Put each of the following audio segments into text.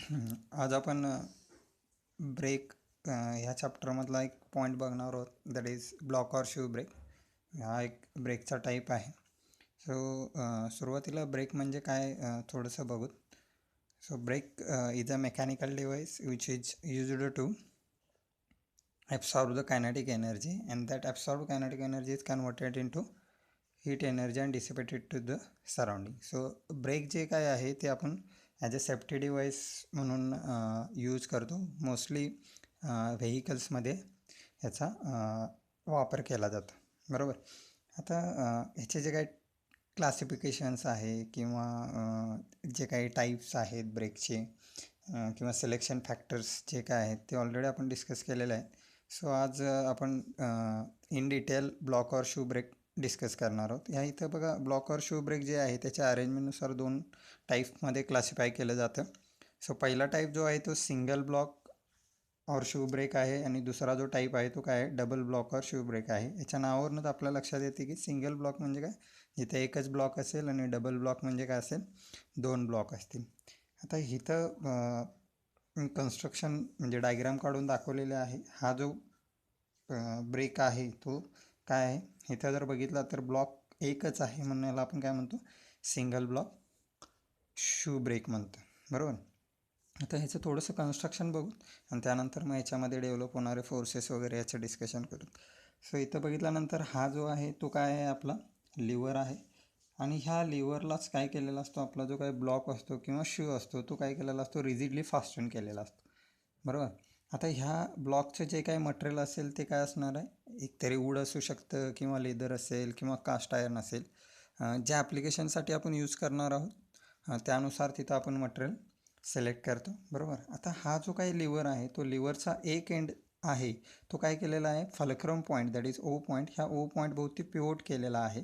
आज आपण ब्रेक ह्या चॅप्टरमधला एक पॉईंट बघणार आहोत. That is block or shoe brake. हा एक ब्रेकचा टाईप आहे. सुरुवातीला ब्रेक म्हणजे काय थोडंसं बघू. So brake is a mechanical device which is used to absorb the kinetic energy, and that absorbed kinetic energy is converted into heat energy and dissipated to the surrounding. So brake जे काय आहे ते आपण as a safety device म्हणून use करतो. Mostly व्हेकल्समध्ये ह्याचा वापर केला जातो, बरोबर. आता ह्याचे जे काही क्लासिफिकेशन्स आहे किंवा जे काही टाईप्स आहेत ब्रेकचे किंवा सिलेक्शन फॅक्टर्स जे काय आहेत ते ऑलरेडी आपण डिस्कस केलेले आहेत. सो आज आपण in detail block or shoe brake discuss करणार आहोत. ह्या इथं बघा, ब्लॉक ऑर शू ब्रेक जे आहे त्याच्या अरेंजमेंटनुसार दोन टाईप्समध्ये क्लासिफाय केलं जातं. सो पहिला टाईप जो आहे तो single block or shoe brake आहे, आणि दुसरा जो टाईप आहे तो काय आहे, double block or shoe brake आहे. याच्या नावावरूनच आपल्या लक्षात येते की सिंगल ब्लॉक म्हणजे काय, जिथे एकच ब्लॉक असेल, आणि डबल ब्लॉक म्हणजे काय असेल, दोन ब्लॉक असतील. आता इथं कन्स्ट्रक्शन म्हणजे डायग्राम काढून दाखवलेले आहे. हा जो ब्रेक आहे तो काय आहे, इथं जर बघितला तर ब्लॉक एकच आहे, म्हणून याला आपण काय म्हणतो, सिंगल ब्लॉक शू ब्रेक म्हणतो, बरोबर. आता ह्याचं थोडंसं कन्स्ट्रक्शन बघू, आणि त्यानंतर मग ह्याच्यामध्ये डेव्हलप होणारे फोर्सेस वगैरे याचं डिस्कशन करू. सो इथं बघितल्यानंतर हा जो आहे तो काय आहे, आपला लिव्हर आहे. आणि ह्या लिव्हरलाच काय केलेला असतो, आपला जो काही ब्लॉक असतो किंवा शू असतो तो काय केलेला असतो, रिजिडली फास्टन केलेला असतो, बरोबर. आता ह्या ब्लॉकचं जे काही मटेरियल असेल ते काय असणार आहे, एकतरी वूड असू शकतं किंवा लेदर असेल किंवा कास्ट आयर्न असेल. ज्या ॲप्लिकेशनसाठी आपण यूज करणार आहोत त्यानुसार तिथं आपण मटेरियल सिलेक्ट करतो, बरोबर. आता हा जो काही लिव्हर आहे तो लिव्हरचा एक एंड आहे तो काय केलेला आहे, fulcrum point, that is O point, ह्या ओ पॉईंट भोवती पिवोट केलेला आहे,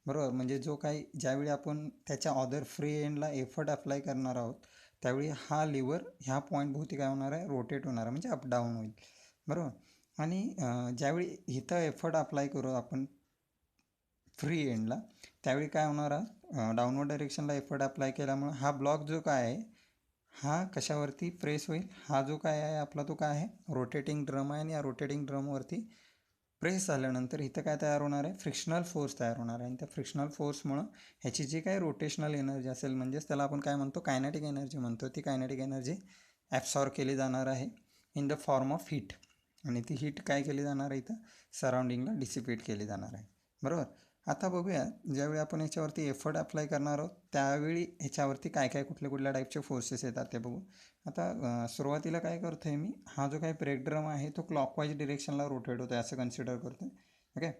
बरोबर. म्हणजे जो काही ज्यावेळी आपण त्याच्या अदर फ्री एंडला एफर्ट अप्लाय करणार आहोत त्यावेळी हा लिव्हर ह्या पॉईंट भोवती काय होणार आहे, रोटेट होणार आहे, म्हणजे अप डाऊन होईल, बरोबर. आणि ज्यावेळी इथं एफर्ट अप्लाय करू आपण फ्री एंडला, त्यावेळी काय होणार आहे, डाऊनवर्ड डायरेक्शनला एफर्ट अप्लाय केल्यामुळे हा ब्लॉक जो काय आहे हा कशावरती प्रेस होईल, हा जो काय आहे आपला तो काय आहे, रोटेटिंग ड्रम आहे. आणि या रोटेटिंग ड्रमवरती प्रेस झाल्यानंतर इथं काय तयार होणार आहे, फ्रिक्शनल फोर्स तयार होणार आहे. आणि त्या फ्रिक्शनल फोर्समुळं ह्याची जी काही रोटेशनल एनर्जी असेल, म्हणजेच त्याला आपण काय म्हणतो, कायनेटिक एनर्जी म्हणतो, ती कायनेटिक एनर्जी ॲब्सॉर्ब केली जाणार आहे in the form of heat. आणि ती हीट काय केली जाणार आहे, इथं सराउंडिंगला डिसिपेट केली जाणार आहे, बरोबर. आता बघूया, ज्यावेळी आपण याच्यावरती एफर्ट अप्लाय करणार आहोत त्यावेळी ह्याच्यावरती काय काय कुठल्या टाईपचे फोर्सेस येतात ते बघू. आता सुरुवातीला काय करतो आहे मी, हा जो काही ब्रेक ड्रम आहे तो क्लॉकवाईज डिरेक्शनला रोटेट होतो आहे असं कन्सिडर करतो आहे, ओके.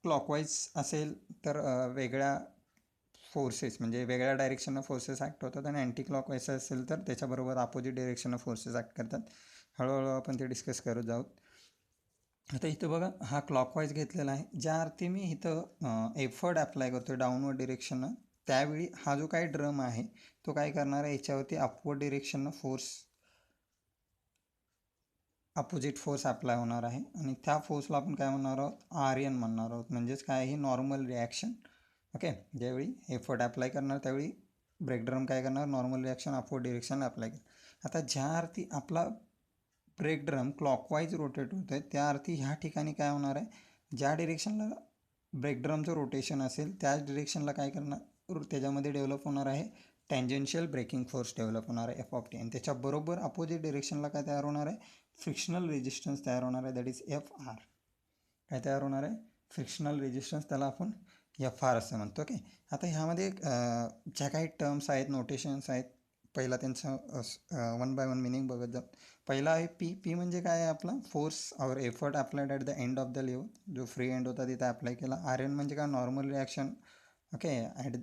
क्लॉकवाईज असेल तर वेगळ्या फोर्सेस म्हणजे वेगळ्या डायरेक्शननं फोर्सेस ॲक्ट होतात, आणि अँटी क्लॉकवाईज असेल तर त्याच्याबरोबर अपोजिट डायरेक्शननं फोर्सेस ॲक्ट करतात. हळूहळू आपण ते डिस्कस करत आहोत. आता इथं बघा, हा क्लॉकवाईज घेतलेला आहे. ज्या अर्थी मी इथं एफर्ट अप्लाय करतो आहे डाऊनवर्ड डिरेक्शननं, त्यावेळी हा जो काही ड्रम आहे तो काय करणार आहे, याच्यावरती अपवर्ड डिरेक्शननं फोर्स, अपोजिट फोर्स अप्लाय होणार आहे. आणि त्या फोर्सला आपण काय म्हणणार आहोत, आर एन म्हणणार आहोत. म्हणजेच काय, ही नॉर्मल रिॲक्शन, ओके. ज्यावेळी एफर्ट अप्लाय करणार त्यावेळी ब्रेक ड्रम काय करणार, normal reaction upward direction apply करणार. आता ज्या अर्थी आपला ब्रेक ड्रम क्लॉकवाईज रोटेट होत आहे त्या अर्थी ह्या ठिकाणी काय होणार आहे, ज्या डिरेक्शनला ब्रेक ड्रमचं रोटेशन असेल त्याच डिरेक्शनला काय करणार, त्याच्यामध्ये डेव्हलप होणार आहे टँजेन्शियल ब्रेकिंग फोर्स डेव्हलप होणार आहे एफ ऑफ टी. आणि त्याच्याबरोबर अपोजिट डिरेक्शनला काय तयार होणार आहे, फ्रिक्शनल रेजिस्टन्स तयार होणार आहे, दॅट इज एफ आर. काय तयार होणार आहे, फ्रिक्शनल रेजिस्टन्स, त्याला आपण एफ आर असं म्हणतो, ओके. आता ह्यामध्ये ज्या काही टर्म्स आहेत, नोटेशन्स आहेत, पहिला त्यांचं वन बाय वन मिनिंग बघत जाऊ. पहिला आहे पी. पी म्हणजे काय आहे, आपला force or effort applied at the end of the lever, जो फ्री एंड होता तिथे अप्लाय केला. आर एन म्हणजे काय, normal reaction, okay, at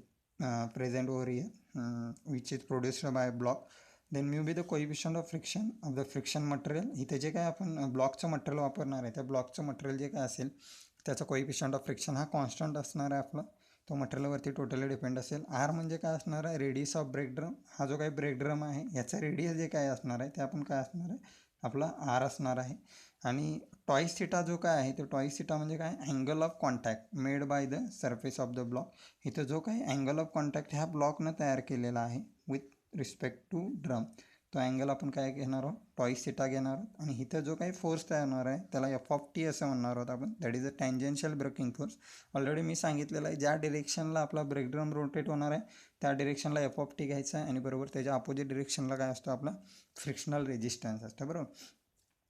present over here which is produced by block. Then mu be the coefficient of friction material. इथे जे काय आपण ब्लॉकचं मटेरियल वापरणार आहे त्या ब्लॉकचं मटेरियल जे काय असेल त्याचा कोइफिशियंट ऑफ फ्रिक्शन हा कॉन्स्टंट असणार आहे आपला, तो मटेरियलवरती टोटली डिपेंड असेल. आर म्हणजे काय असणार आहे, रेडियस ऑफ ब्रेक ड्रम. हा जो काही ब्रेक ड्रम आहे याचा रेडियस जे काय असणार आहे ते आपण काय असणार आहे, आपला आर असणार आहे. आणि टॉईस थिटा जो काय आहे तो टॉईस थिटा म्हणजे काय, angle of contact made by the surface of the block. इथं जो काही अँगल ऑफ कॉन्टॅक्ट ह्या ब्लॉकनं तयार केलेला आहे विथ रिस्पेक्ट टू ड्रम. तो अँगल आपण काय घेणार आहोत, टॉईस थिटा घेणार आहोत. आणि इथं जो काही फोर्स तयार होणार आहे त्याला F(t) असं म्हणणार आहोत आपण. That is a tangential braking force. Already मी सांगितलेलं आहे, ज्या डिरेक्शनला आपला ब्रेक ड्रम रोटेट होणार आहे त्या डिरेक्शनला F(t) घ्यायचं आहे, आणि बरोबर त्याच्या अपोजिट डिरेक्शनला काय असतो आपला फ्रिक्शनल रेजिस्टन्स असतं, बरोबर.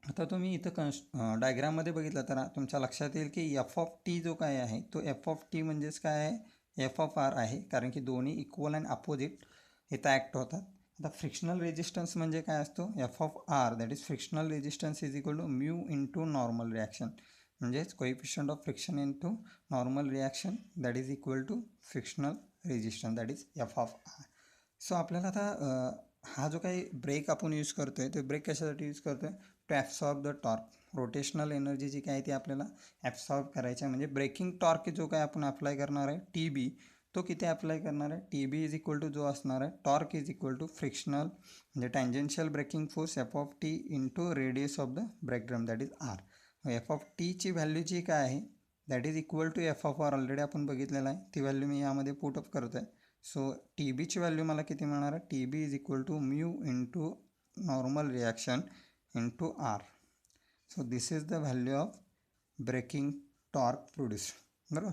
आता तुम्ही इथं डायग्राममध्ये बघितलं तर तुमच्या लक्षात येईल की F(t) जो काय आहे तो F(t) म्हणजेच काय आहे, F(r) आहे, कारण की दोन्ही इक्वल अँड अपोजिट इथं ॲक्ट होतात. आता फ्रिक्शनल रेजिस्टन्स म्हणजे काय असतो, F(r) that is frictional resistance is equal to mu into normal reaction, म्हणजेच coefficient of friction into normal reaction that is equal to frictional resistance that is F(r). So आपल्याला आता हा जो काही ब्रेक आपण यूज करतो आहे तो ब्रेक कशासाठी यूज करतो आहे, to absorb the torque. Rotational energy जी काय ती आपल्याला ॲब्सॉर्ब करायची आहे, म्हणजे ब्रेकिंग टॉर्क जो काय आपण अप्लाय करणार आहे TB, तो किती अप्लाय करणार आहे, TB इज इक्वल टू जो असणार आहे torque is equal to frictional म्हणजे tangential braking force F(t) into radius of the brake drum that is R. F(t) ची व्हॅल्यू जी काय आहे that is equal to F(r). Already आपण बघितलेलं आहे, ती व्हॅल्यू मी यामध्ये पुटअप करतो आहे. सो TBची व्हॅल्यू मला किती मिळणार आहे, TB is equal to mu into normal reaction into R. So this is the value of braking torque produce, बरोबर.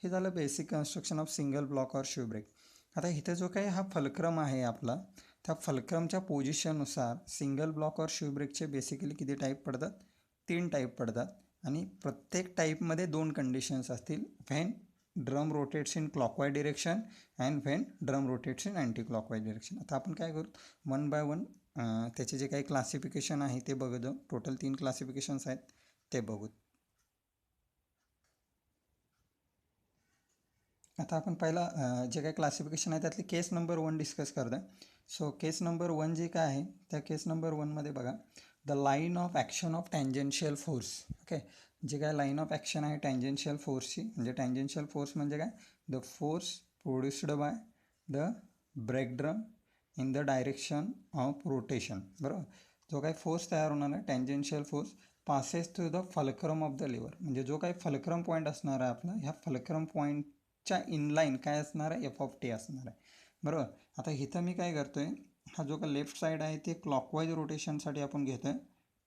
हे झालं basic construction of single block or shoe brake. आता इथं जो काही हा फलक्रम आहे आपला, त्या फलक्रमच्या पोझिशननुसार सिंगल ब्लॉक और शू ब्रेकचे बेसिकली किती टाईप पडतात, 3 टाईप पडतात. आणि प्रत्येक टाईपमध्ये 2 कंडिशन्स असतील, when drum rotates in clockwise direction and when drum rotates in anti clockwise direction. आता आपण काय करू, वन बाय वन त्याचे जे काही क्लासिफिकेशन आहे ते बघू जाऊ. टोटल 3 क्लासिफिकेशन्स आहेत ते बघू. आता आपण पहिला जे काही क्लासिफिकेशन आहे त्यातली केस नंबर 1 डिस्कस करतो आहे. सो केस नंबर 1 जे काय आहे त्या केस नंबर 1मध्ये बघा, the line of action of tangential force. Okay, जे काय लाईन ऑफ ॲक्शन आहे टँजेन्शियल फोर्सची, म्हणजे टँजेन्शियल फोर्स म्हणजे काय, the force produced by the brake drum in the direction of rotation, बरोबर. जो काही फोर्स तयार होणार आहे tangential force passes through the fulcrum of the lever, म्हणजे जो काही फलक्रम पॉईंट असणार आहे आपला, ह्या फलक्रम पॉईंटच्या इनलाईन काय असणार आहे, F(t) असणार आहे, बरोबर. आता इथं मी काय करतो आहे, हा जो का लेफ्ट साईड आहे ते क्लॉकवाईज रोटेशनसाठी आपण घेतो आहे,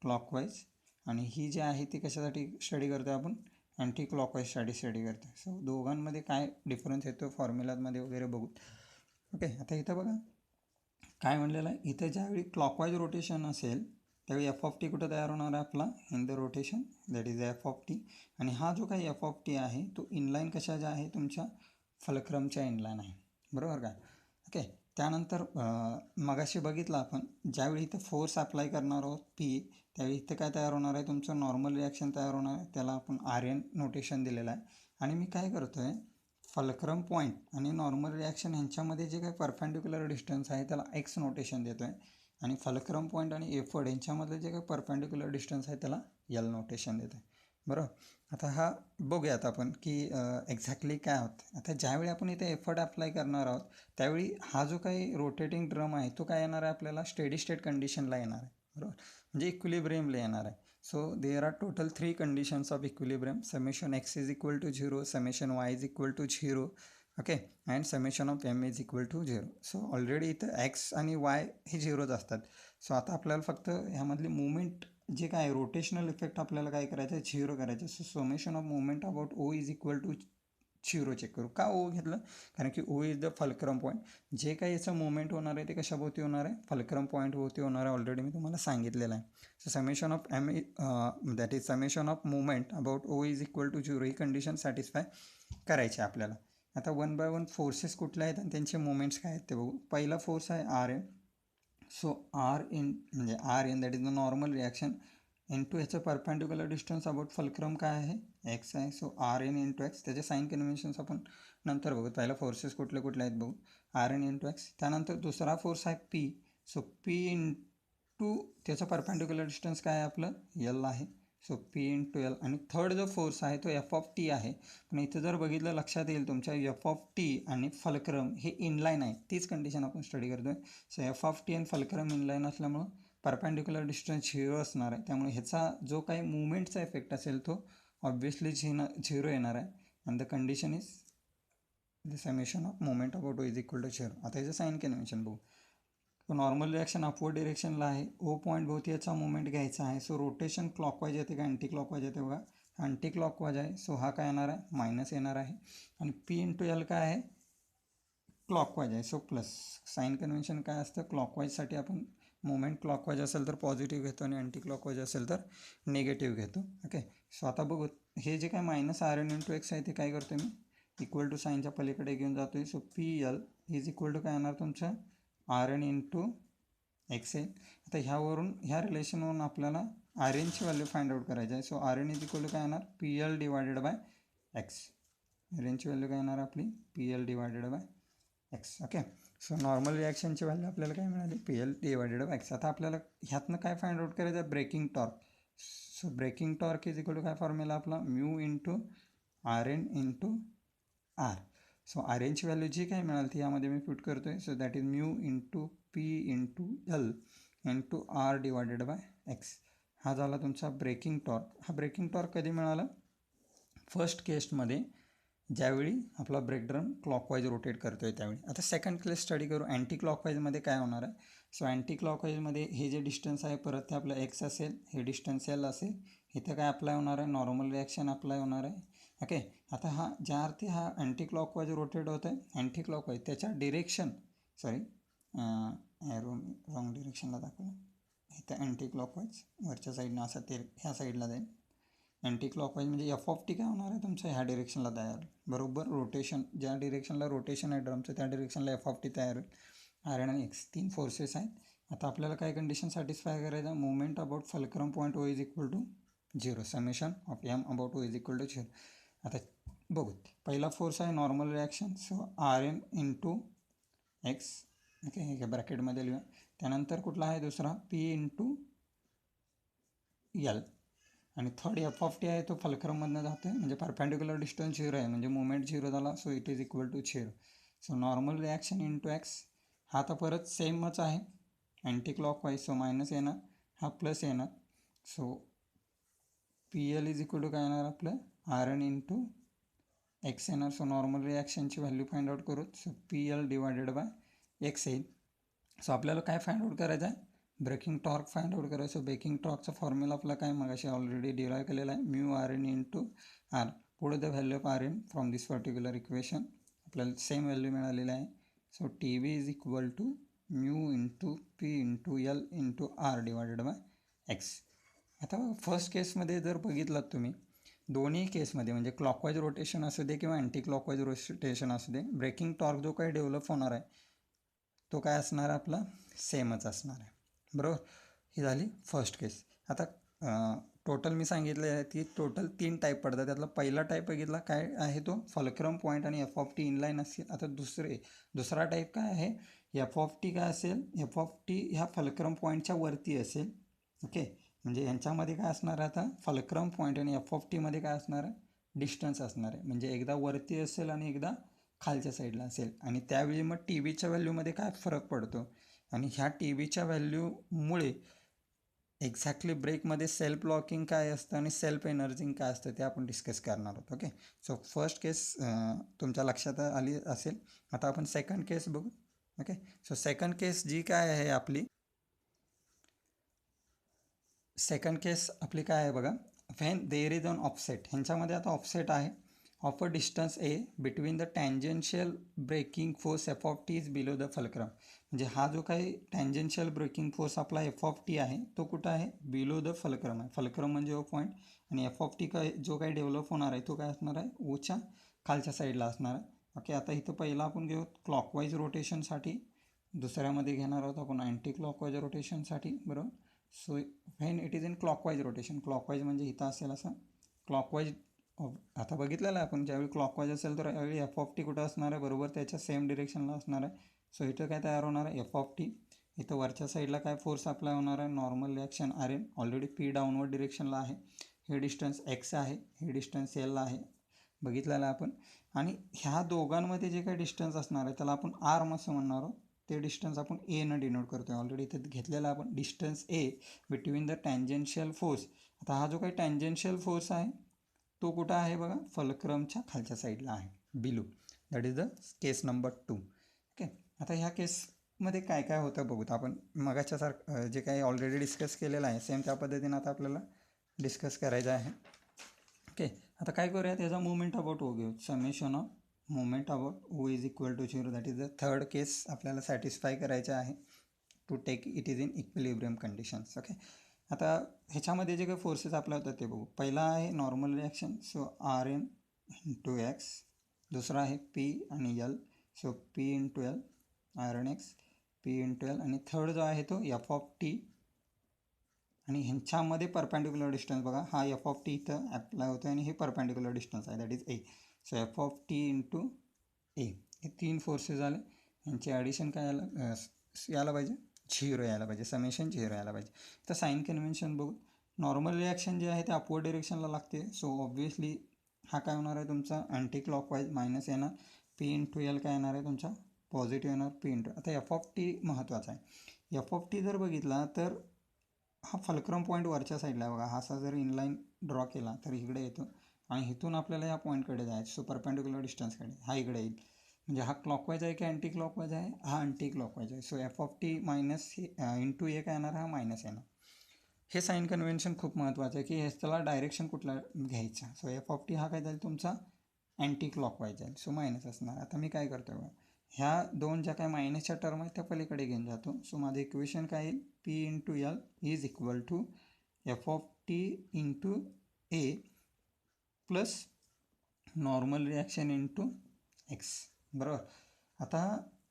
क्लॉकवाईज. आणि ही जी आहे ती कशासाठी स्टडी करतो आहे आपण, अँटी क्लॉकवाईजसाठी स्टडी करतो आहे. सो दोघांमध्ये काय डिफरन्स येतो फॉर्म्युलामध्ये वगैरे बघू. ओके, आता इथं बघा काय म्हणलेलं आहे, इथं ज्यावेळी क्लॉकवाईज रोटेशन असेल त्यावेळी F(t) कुठं तयार होणार आहे आपला, in the rotation that is F(t). आणि हा जो काही F(t) आहे तो इनलाईन कशाचा आहे, तुमच्या फलक्रमच्या इनलाईन आहे, बरोबर का. ओके, त्यानंतर मगाशी बघितलं आपण ज्यावेळी इथं फोर्स अप्लाय करणार आहोत P, त्यावेळी इथं काय तयार होणार आहे, तुमचं नॉर्मल रिॲक्शन तयार होणार आहे, त्याला आपण RN नोटेशन दिलेलं आहे. आणि मी काय करतो आहे, फलक्रम पॉईंट आणि नॉर्मल रिॲक्शन यांच्यामध्ये जे काही परपेंडिक्युलर डिस्टन्स आहे त्याला X नोटेशन देतो आहे, आणि फलक्रम पॉईंट आणि एफर्ट यांच्यामधलं जे काही परपेंडिक्युलर डिस्टन्स आहे त्याला L नोटेशन देतो आहे, बरोबर. आता हा बघूयात आपण की एक्झॅक्टली काय होतं. आता ज्यावेळी आपण इथे एफर्ट अप्लाय करणार आहोत त्यावेळी हा जो काही रोटेटिंग ड्रम आहे तो काय येणार आहे आपल्याला, स्टेडी स्टेट कंडिशनला येणार आहे, बरोबर, म्हणजे इक्विलिब्रियमला येणार आहे. So there are total 3 conditions of equilibrium, summation X is equal to 0, summation Y is equal to 0, okay, and summation of M is equal to 0. So already इथं X आणि Y हे 0च असतात. सो आता आपल्याला फक्त ह्यामधली मुवमेंट जे काय rotational effect आपल्याला काय करायचं आहे, 0 करायचं आहे. So summation of movement about O is equal to 0 check करू. का O घेतलं, कारण की O is the fulcrum point. जे काही याचं मुवमेंट होणार आहे ते कशाभोवती होणार आहे, फलक्रम पॉईंटभोवती होणार आहे, ऑलरेडी मी तुम्हाला सांगितलेलं आहे. So summation of M that is summation of movement about O is equal to 0 ही कंडिशन सॅटिस्फाय करायची आहे आपल्याला. आता वन बाय वन फोर्सेस कुठले आहेत आणि त्यांचे मुवमेंट्स काय आहेत ते बघू. पहिला फोर्स आहे RN. So RN that is the normal reaction into ह्याचं परपेंडिक्युलर डिस्टन्स अबाउट फलक्रम काय आहे, X आहे. सो RN इंटू X, त्याचे साईन कन्व्हेन्शन्स आपण नंतर बघू. पहिला फोर्सेस कुठले कुठले आहेत बघू, RN इंटू X. त्यानंतर दुसरा फोर्स आहे P. सो P इंटू त्याचं परपेंडिक्युलर डिस्टन्स काय आहे आपलं, L आहे. So P into L. आणि थर्ड जो फोर्स आहे तो F(t) आहे. पण इथं जर बघितलं लक्षात येईल तुमच्या F(t) आणि फलक्रम हे इनलाईन आहे, तीच कंडिशन आपण स्टडी करतो आहे. सो F(t) आणि फलक्रम इनलाईन असल्यामुळं परपेंडिक्युलर डिस्टन्स 0 असणार आहे, त्यामुळे ह्याचा जो काही मुवमेंटचा इफेक्ट असेल तो ऑब्वियसली 0 येणार आहे. And the condition is the summation of movement about O is equal to 0. आता ह्याचं साईन कन्व्हेन्शन बघू. सो नॉर्मल रिॲक्शन अपवर्ड डिरेक्शनला आहे, ओ पॉईंट भोवती याचा मुवमेंट घ्यायचा आहे. सो रोटेशन क्लॉकवाईज येते का अँटी क्लॉकवाईज येते बघा, अँटी क्लॉकवाईज आहे. सो हा काय येणार आहे, मायनस येणार आहे. आणि पी इंटू एल काय आहे, क्लॉकवाईज आहे. So plus. साईन कन्व्हेन्शन काय असतं, क्लॉकवाईजसाठी आपण मुवमेंट क्लॉकवाईज असेल तर पॉझिटिव्ह घेतो आणि अँटी क्लॉकवाईज असेल तर निगेटिव्ह घेतो. ओके. सो आता बघू, हे जे काय minus R N into X आहे ते काय करतो मी, इक्वल टू साईनच्या पलीकडे घेऊन जातो आहे. So P L is equal to काय येणार तुमचं, आर एन इंटू एक्स आहे. आता ह्यावरून ह्या रिलेशनवरून आपल्याला आर एनची व्हॅल्यू फाइंड आउट करायची आहे. So R N is equal to काय येणार, P L divided by X. R एनची व्हॅल्यू काय येणार आपली, P L divided by X. Okay. So normal रिॲक्शनची व्हॅल्यू आपल्याला काय मिळाली, P L divided by X. आता आपल्याला ह्यातनं काय फाइंड आउट करायचं आहे, braking torque. So braking torque is equal to काय फॉर्म्युला आपला, mu into R N into R. So R एनची व्हॅल्यू जी काय मिळाली ती यामध्ये मी पुट करतो आहे. So that is mu into P into L into R divided by X. हा झाला तुमचा ब्रेकिंग टॉर्क. हा ब्रेकिंग टॉर्क कधी मिळाला, फर्स्ट केसमध्ये ज्यावेळी आपला ब्रेक ड्रम क्लॉकवाईज रोटेट करतो आहे त्यावेळी. आता सेकंड केस स्टडी करू. अँटी क्लॉकवाईजमध्ये काय होणार आहे, सो अँटी क्लॉकवाईजमध्ये हे जे डिस्टन्स आहे परत ते आपलं एक्स असेल, हे डिस्टन्स एल असेल. इथं काय अप्लाय होणार आहे, नॉर्मल रिॲक्शन अप्लाय होणार आहे. ओके. आता हा ज्या अर्थी हा अँटी क्लॉकवाईज रोटेट होत आहे, अँटी क्लॉकवाईज त्याच्या डिरेक्शन, सॉरी ॲरो रॉंग डिरेक्शनला दाखवलं. इथं अँटी क्लॉकवाईज वरच्या साईडनं असं ते ह्या साईडला जाईल. अँटी क्लॉकवाईज म्हणजे एफ ऑफ टी काय होणार आहे तुमचं, ह्या डिरेक्शनला तयार होईल. बरोबर रोटेशन, ज्या डिरेक्शनला रोटेशन आहे ड्रमचं त्या डिरेक्शनला एफ ऑफ टी तयार होईल. आर एन आणि एक्स 3 फोर्सेस आहेत. आता आपल्याला काय कंडिशन सॅटिस्फाय करायचं, movement about fulcrum point O is equal to 0, summation of M about O is equal to 0. आता बघू, पहिला फोर्स आहे normal reaction. So R N into X. Okay, हे ब्रॅकेटमध्ये लिहूया. त्यानंतर कुठला आहे दुसरा, पी इंटू एल. आणि थर्ड एफ ऑफ टी आहे तो फल्क्रममधनं जातो आहे, म्हणजे परपेंडिक्युलर डिस्टन्स 0 आहे, म्हणजे मुवमेंट 0 झाला. So it is equal to 0. So normal reaction into X. हा तर परत सेमच आहे अँटी क्लॉकवाईज. सो मायनस येणार, हा प्लस येणार. So P L is equal to काय येणार आपलं, आर एन इंटू एक्स येणार. सो नॉर्मल रिॲक्शनची व्हॅल्यू फाइंड आउट करू. So P L divided by X येईल. सो आपल्याला काय फाइंड आउट करायचं आहे, ब्रेकिंग टॉर्क फाइंड आउट करायचं. सो ब्रेकिंग टॉर्कचा फॉर्म्युला आपला काय मगाशी ऑलरेडी डिराईव्ह केलेला आहे, mu R N into R. पुढे the value of R N from this particular equation आपल्याला सेम व्हॅल्यू मिळालेली आहे. So T V is equal to mu into P into L into R divided by X. आता first केसमध्ये जर बघितलात तुम्ही, दोन्ही केसमध्ये म्हणजे क्लॉकवाईज रोटेशन असू दे किंवा अँटी क्लॉकवाईज रोटेशन असू दे, ब्रेकिंग टॉर्क जो काही डेव्हलप होणार आहे तो काय असणार आहे आपला, सेमच असणार आहे. बरोबर. ही झाली फर्स्ट केस. आता टोटल मी सांगितलं आहे की टोटल 3 टाईप पडतात. त्यातला पहिला टाईप बघितला काय आहे तो फल्क्रम पॉईंट आणि एफ ऑफ टी इनलाईन असेल. आता दुसरा टाईप काय आहे, एफ ऑफ टी काय असेल, एफ ऑफ टी ह्या फल्क्रम पॉईंटच्या वरती असेल. ओके. म्हणजे यांच्यामध्ये काय असणार आहे, आता फल्क्रम पॉईंट आणि एफ ऑफ टीमध्ये काय असणार आहे, डिस्टन्स असणार आहे. म्हणजे एकदा वरती असेल आणि एकदा खालच्या साईडला असेल. आणि त्यावेळी मग टी व्हीच्या व्हॅल्यूमध्ये काय फरक पडतो, आणि ह्या टी व्हीच्या व्हॅल्यूमुळे एक्झॅक्टली ब्रेकमध्ये सेल्फ लॉकिंग काय असतं आणि सेल्फ एनर्जिंग काय असतं ते आपण डिस्कस करणार आहोत. ओके. सो फर्स्ट केस तुमच्या लक्षात आली असेल. आता आपण सेकंड केस बघू. ओके. सो सेकंड केस जी काय आहे आपली, सेकंड केस आपली काय आहे बघा, when there is on offset. ह्यांच्यामध्ये आता ऑफसेट आहे of a distance A between the tangential braking force F of T is below the fulcrum. म्हणजे हा जो काही टँजेन्शियल ब्रेकिंग फोर्स आपला एफ ऑफ टी आहे तो कुठं आहे, बिलो द फल्क्रम आहे. फल्क्रम म्हणजे ओ पॉईंट, आणि एफ ऑफ टी काय जो काही डेव्हलप होणार आहे तो काय असणार आहे, ओच्या खालच्या साईडला असणार आहे. ओके. आता इथं पहिला आपण घेऊ क्लॉकवाईज रोटेशनसाठी, दुसऱ्यामध्ये घेणार आहोत आपण अँटी क्लॉकवाईज रोटेशनसाठी. बरोबर. So when it is in clockwise rotation, clockwise म्हणजे इथं असेल असं क्लॉकवाईज. आता बघितलेलं आहे आपण, ज्यावेळी क्लॉकवाईज असेल तर यावेळी एफ ऑफ टी कुठं असणार आहे, बरोबर त्याच्या सेम डिरेक्शनला असणार आहे. सो इथं काय तयार होणार आहे, एफ ऑफ टी. इथं वरच्या साईडला काय फोर्स अप्लाय होणार आहे, normal reaction R N. Already P downward डिरेक्शनला आहे. हे डिस्टन्स एक्स आहे, हे डिस्टन्स एल आहे, बघितलेलं आहे आपण. आणि ह्या दोघांमध्ये जे काही डिस्टन्स असणार आहे त्याला आपण आर्म असं म्हणणार आहोत. ते डिस्टन्स आपण ए न डिनोट करतो आहे. ऑलरेडी इथे घेतलेला आपण distance A between the tangential force. आता हा जो काही टँजेन्शियल फोर्स आहे तो कुठं आहे बघा, फल्क्रमच्या खालच्या साईडला आहे, below. That is the case number 2. Okay. आता ह्या केस मध्ये काय काय होतं बघूत आपण. मगाच्यासारखं जे काही ऑलरेडी डिस्कस केलेलं आहे सेम त्या पद्धतीनं आता आपल्याला डिस्कस करायचं आहे. ओके, आता काय करूया, त्याचा मुवमेंट अबाउट ओ घेऊ. Summation of movement about O is equal to 0. That is the third case आपल्याला सॅटिस्फाय करायचं आहे to take it is in equilibrium conditions. Okay, आता ह्याच्यामध्ये जे काही फोर्सेस आपल्या होतात ते बघू. पहिला आहे normal reaction, so R N into X. दुसरा आहे पी आणि L, so P into L R N X P into L. आणि थर्ड जो आहे तो एफ ऑफ टी, आणि ह्यांच्यामध्ये परपॅन्डिक्युलर डिस्टन्स बघा, हा एफ ऑफ टी इथं ॲप्लाय होतो आणि हे परपॅन्डिक्युलर डिस्टन्स आहे, that is A. So F of T into A, हे तीन फोर्सेस आले, यांचे ॲडिशन काय यायला पाहिजे, 0 यायला पाहिजे, समेशन 0 यायला पाहिजे. तर साईन कन्व्हेन्शन बघू. नॉर्मल रिॲक्शन जे आहे ते अपवर्ड डिरेक्शनला लागते, सो ऑब्व्हियसली हा काय होणार आहे तुमचा अँटी क्लॉकवाईज मायनस येणार. पी इंटू एल काय येणार आहे तुमचा पॉझिटिव्ह येणार पी इंटू. आता एफ ऑफ टी महत्त्वाचा आहे. एफ ऑफ टी जर बघितला तर हा फल्क्रम पॉईंट वरच्या साईडला आहे बघा, हा असा जर इनलाईन ड्रॉ केला तर इकडे येतो आणि इथून आपल्याला या पॉईंटकडे जायचं, सो परपॅन्डिक्युलर डिस्टन्सकडे हा इकडे येईल. म्हणजे हा क्लॉकवाईज आहे की अँटी क्लॉकवाईज आहे, हा अँटी क्लॉकवाईज आहे. So F of T minus into A काय येणार, हा मायनस येणार. हे साईन कन्व्हेन्शन खूप महत्त्वाचं आहे की ह्याला डायरेक्शन कुठला घ्यायचा. सो एफ ऑफ टी हा काय जाईल तुमचा अँटी क्लॉकवाईज जाईल, सो मायनस असणार. आता मी काय करतो बघा, ह्या दोन ज्या काय मायनसच्या टर्म आहेत त्या पलीकडे घेऊन जातो. सो माझं इक्वेशन काय येईल, P into L is equal to F of T into A plus normal reaction into X, बरोबर. आता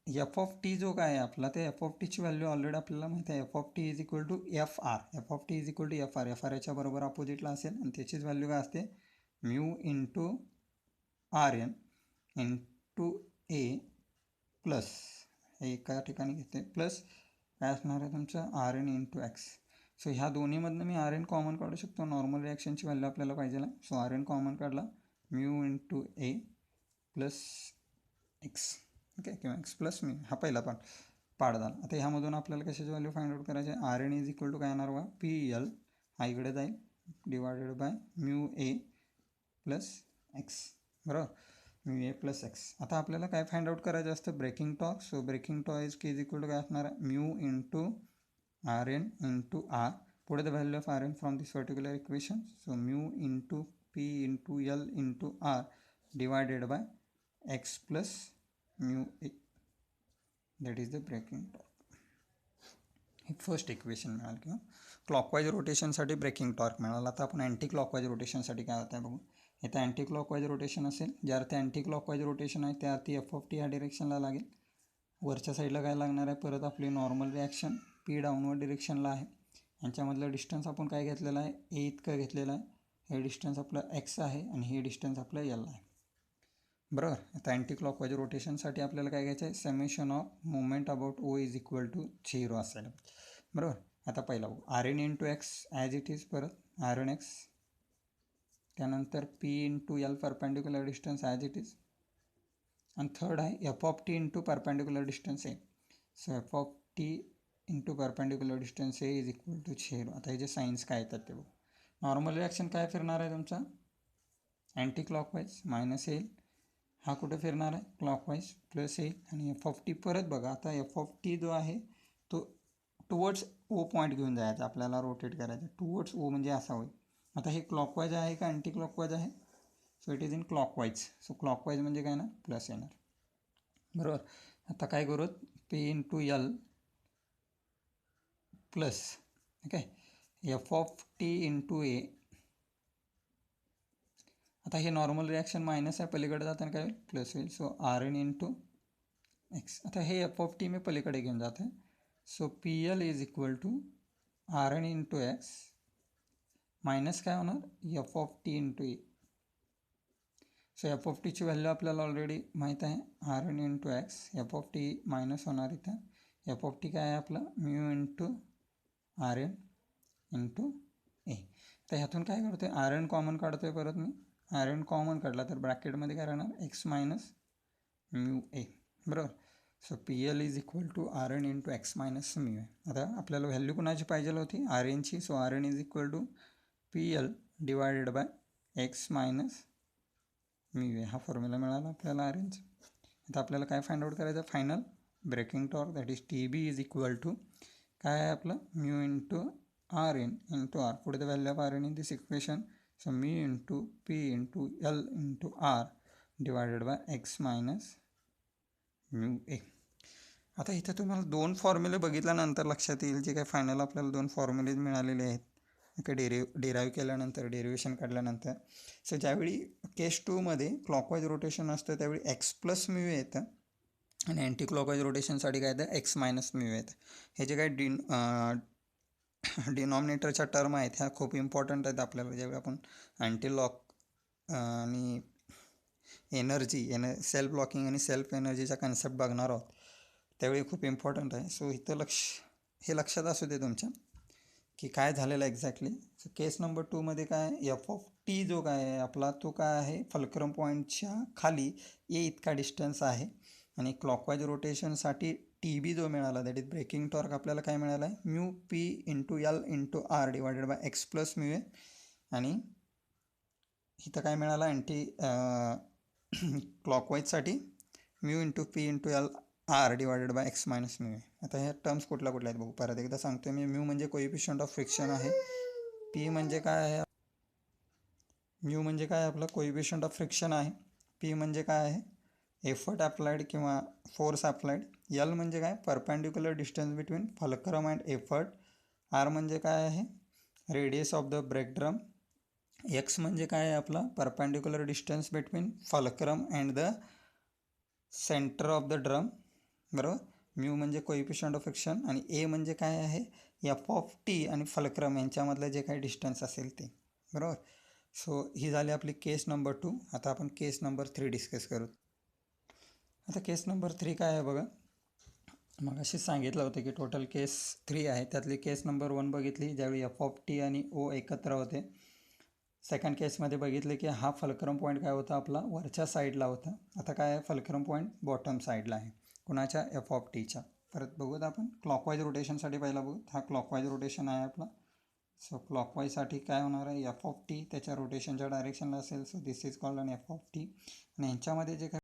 एफ ऑफ टी जो काय आहे आपला, ते एफ ऑफ टीची व्हॅल्यू ऑलरेडी आपल्याला माहिती आहे. F of T is equal to F R, F of T is equal to F R. F R याच्या बरोबर अपोजिटला असेल आणि त्याचीच व्हॅल्यू काय असते, mu into R N into A plus, हे एका ठिकाणी घेते, प्लस काय असणार आहे तुमचं R N into X. So ह्या दोन्हीमधनं मी आर एन कॉमन काढू शकतो. नॉर्मल रिॲक्शनची व्हॅल्यू आपल्याला पाहिजे आहे, सो आर एन कॉमन काढला, mu into A plus x. Okay, किंवा एक्स प्लस म्यू, हा पहिला पार्ट झाला. आता ह्यामधून आपल्याला कशाची व्हॅल्यू फाइंड आउट करायची आहे, R N is equal to काय येणार बघा, पी एल हा इकडे जाईल divided by mu A plus X, बरोबर, म्यू ए प्लस एक्स. आता आपल्याला काय फाइंड आउट करायचं असतं, braking torque. So braking torque is equal to काय असणार आहे, mu into R N into R. पुढे the value of R N from this particular equation, so mu into P into L into R divided by X plus mu A, that is the braking torque. हे first equation मिळालं किंवा clockwise रोटेशनसाठी braking torque मिळाला. आता आपण anti clockwise रोटेशनसाठी काय होतं आहे बघू. इथं अँटी क्लॉकवाईज रोटेशन असेल, ज्या अर्थी अँटी क्लॉकवाईज रोटेशन आहे त्या अर्थी एफ ऑफ टी ह्या डिरेक्शनला लागेल. वरच्या साईडला काय लागणार आहे, परत आपली नॉर्मल रिॲक्शन पी डाऊनवर्ड डिरेक्शनला आहे. यांच्यामधलं डिस्टन्स आपण काय घेतलेलं आहे, ए इतकं घेतलेलं आहे. हे डिस्टन्स आपलं एक्स आहे आणि हे डिस्टन्स आपलं एल आहे, बरोबर. आता अँटी क्लॉकवाईज रोटेशनसाठी आपल्याला काय घ्यायचं आहे, summation of movement about O is equal to 0 असायला, बरोबर. आता पहिला बघू, R N into X as it is, परत आर एन एक्स, त्यानंतर P into L perpendicular distance as it is, आणि थर्ड आहे F of T into perpendicular distance A. So F of T into perpendicular distance A is equal to 0. आता हे जे signs काय येतात ते बघू. नॉर्मल रिॲक्शन काय फिरणार आहे तुमचा अँटी क्लॉकवाईज, मायनस येईल, हा कुठे फिरणार आहे क्लॉकवाईज, प्लस येईल, आणि एफ ऑफ टी परत बघा. आता एफ ऑफ टी जो आहे तो टुवर्ड्स ओ पॉईंट घेऊन जायचा, आपल्याला रोटेट करायचं टुवर्ड्स ओ, म्हणजे असा होईल. आता हे क्लॉकवाईज आहे का अँटी क्लॉकवाईज आहे, so it is in clockwise. So clockwise म्हणजे काय ना प्लस येणार, बरोबर. आता काय करू, P into L plus, okay, F of T into A. आता हे नॉर्मल रिॲक्शन मायनस आहे, पलीकडे जाताना काय होईल प्लस होईल, so R N into X. आता हे एफ ऑफ टी मी पलीकडे घेऊन जात आहे, so P L is equal to R N into X minus काय होणार F of T into A. So F of टीची व्हॅल्यू आपल्याला ऑलरेडी माहीत आहे, R N into X. F of T minus होणार इथं, एफ ऑफ टी काय आहे आपलं mu into R N into A. तर ह्यातून काय करतो आहे, आर एन कॉमन काढतो आहे, परत मी आर एन कॉमन काढला तर ब्रॅकेटमध्ये काय राहणार एक्स मायनस म्यू ए, बरोबर. So P L is equal to R N into X minus mu A. आता आपल्याला व्हॅल्यू कुणाची पाहिजे होती, आर एनची. सो R N is equal to P L divided by X minus mu A, हा formula मिळाला आपल्याला आर एनचा. आता आपल्याला काय फाइंड आउट करायचं, final braking torque that is TB is equal to काय आहे आपलं mu into R N into R. पुढे the value of R N in this equation. So mu into P into L into R divided by X minus mu A. आता इथे तुम्हाला दोन फॉर्म्युले बघितल्यानंतर लक्षात येईल जे काही फायनल आपल्याला दोन फॉर्म्युले मिळालेले आहेत डिराईव्ह केल्यानंतर, डेरिव्हेशन काढल्यानंतर. सो ज्यावेळी केस 2मध्ये क्लॉकवाईज रोटेशन असतं त्यावेळी एक्स प्लस म्यू येतं आणि अँटी क्लॉकवाईज रोटेशनसाठी काय येतं एक्स मायनस म्यू येतं. हे जे काही डिनॉमिनेटरच्या टर्म आहेत ह्या खूप इम्पॉर्टंट आहेत आपल्याला ज्यावेळी आपण अँटी लॉक आणि सेल्फ ब्लॉकिंग आणि सेल्फ एनर्जीचा कन्सेप्ट बघणार आहोत त्यावेळी खूप इम्पॉर्टंट आहे. सो इथं हे लक्षात असू दे तुमच्या की काय झालेलं एक्झॅक्टली. सो केस नंबर 2मध्ये काय F(t) जो काय आहे आपला तो काय आहे फल्क्रम पॉईंटच्या खाली ए इतका डिस्टन्स आहे आणि क्लॉकवाईज रोटेशनसाठी TB जो मिळाला दॅट इज ब्रेकिंग टॉर्क आपल्याला काय मिळाला आहे mu P into L into R divided by X plus mu A. आणि इथं काय मिळालं क्लॉकवाईजसाठी mu into P into L R divided by X minus mu A. आता ह्या टर्म्स कुठल्या आहेत बघू. परत एकदा सांगतो मी. म्यू म्हणजे कोइफिशियंट ऑफ फ्रिक्शन आहे. पी म्हणजे काय आहे म्यू म्हणजे काय आपलं कोइफिशियंट ऑफ फ्रिक्शन आहे. पी म्हणजे काय आहे एफर्ट अप्लाइड किंवा फोर्स अप्लाइड. एल म्हणजे काय perpendicular distance between fulcrum and effort. R म्हणजे काय आहे radius of the brake drum. X म्हणजे काय आहे आपला perpendicular distance between fulcrum and the centre of the drum. बरोबर. म्यू म्हणजे कोइफिशियंट ऑफ फ्रिक्शन आणि ए म्हणजे काय आहे F(t) आणि फल्क्रम यांच्यामधलं जे काही डिस्टन्स असेल ते. बरोबर. सो ही झाली आपली केस नंबर 2. आता आपण केस नंबर 3 डिस्कस करू. आता केस नंबर 3 काय आहे बघा. मग अशी सांगितलं होतं की टोटल केस 3 आहे त्यातली केस नंबर 1 बघितली ज्यावेळी F(t) आणि O एकत्र होते. सेकंड केसमध्ये बघितले की हा फल्क्रम पॉईंट काय होता आपला वरच्या साईडला होता. आता काय आहे फल्क्रम पॉईंट बॉटम साईडला आहे कुणाच्या F(t)च्या. परत बघूत आपण क्लॉकवाईज रोटेशनसाठी पहिला बघू. हा क्लॉकवाईज रोटेशन आहे आपला. सो क्लॉकवाईजसाठी काय होणार आहे F(t) त्याच्या रोटेशनच्या डायरेक्शनला असेल. So this is called an F(t) आणि ह्यांच्यामध्ये जे काही